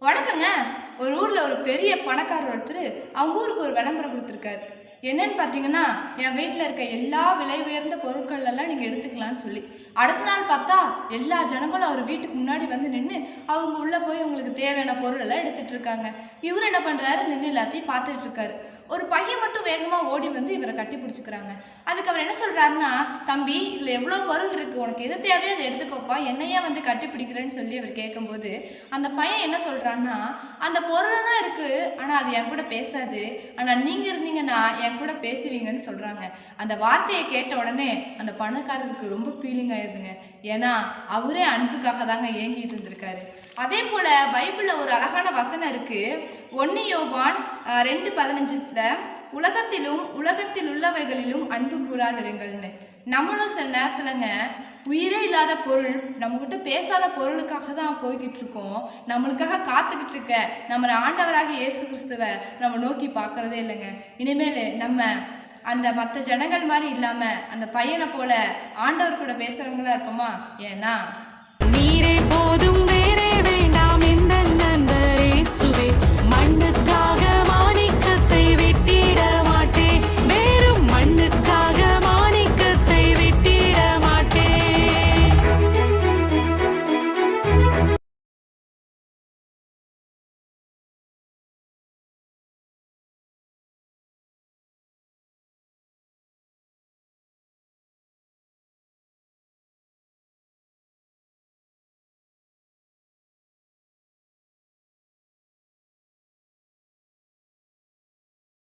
வணக்கங்க. ஒரு ஊரில் ஒரு பெரிய பணக்காரர் ஒருத்தர் அவங்க ஊருக்கு ஒரு விளம்பரம் கொடுத்துருக்காரு. என்னன்னு பார்த்தீங்கன்னா, என் வீட்டில் இருக்க எல்லா விலை உயர்ந்த பொருட்கள் எல்லாம் நீங்கள் எடுத்துக்கலான்னு சொல்லி. அடுத்த நாள் பார்த்தா எல்லா ஜனங்களும் அவர் வீட்டுக்கு முன்னாடி வந்து நின்று அவங்க உள்ளே போய் உங்களுக்கு தேவையான பொருள் எல்லாம் எடுத்துட்டு இருக்காங்க. இவர் என்ன பண்ணுறாரு, நின்று எல்லாத்தையும் பார்த்துட்டு இருக்காரு. ஒரு பையன் மட்டும் வேகமாக ஓடி வந்து இவரை கட்டி பிடிச்சிக்கிறாங்க. அதுக்கு அவர் என்ன சொல்கிறாருன்னா, தம்பி இதில் எவ்வளோ பொருள் இருக்குது, உனக்கு எது தேவையோ அதை எடுத்துக்கோப்பா, என்னையே வந்து கட்டி பிடிக்கிறேன்னு சொல்லி அவர் கேட்கும்போது அந்த பையன் என்ன சொல்கிறான்னா, அந்த பொருளெல்லாம் இருக்குது, ஆனால் அது என் கூட பேசாது, ஆனால் நீங்கள் இருந்தீங்கன்னா என் கூட பேசுவீங்கன்னு சொல்கிறாங்க. அந்த வார்த்தையை கேட்ட உடனே அந்த பணக்காரருக்கு ரொம்ப ஃபீலிங் ஆயிடுதுங்க. ஏன்னா அவரே அன்புக்காக தாங்க ஏங்கிட்டு இருந்திருக்காரு. அதே போல் பைபிளில் ஒரு அழகான வசனம் இருக்குது. 1 யோவான் 2:15 உலகத்தில் உள்ளவைகளிலும் அன்பு கூறாதிருங்கள்னு. நம்மளும் சில நேரத்துலங்க உயிரே இல்லாத பொருள், நம்மகிட்ட பேசாத பொருளுக்காக தான் போய்கிட்டு இருக்கோம். நம்மளுக்காக காத்துக்கிட்டு இருக்க நம்ம ஆண்டவராக இயேசு கிறிஸ்துவை நம்ம நோக்கி பார்க்கறதே இல்லைங்க. இனிமேல் நம்ம அந்த மற்ற ஜனங்கள் மாதிரி இல்லாமல் அந்த பையனை போல ஆண்டவர் கூட பேசுகிறவங்களா இருப்போமா? ஏன்னா நீரே போதும், வேறே வேண்டாம், இந்த நண்பரே சுவே.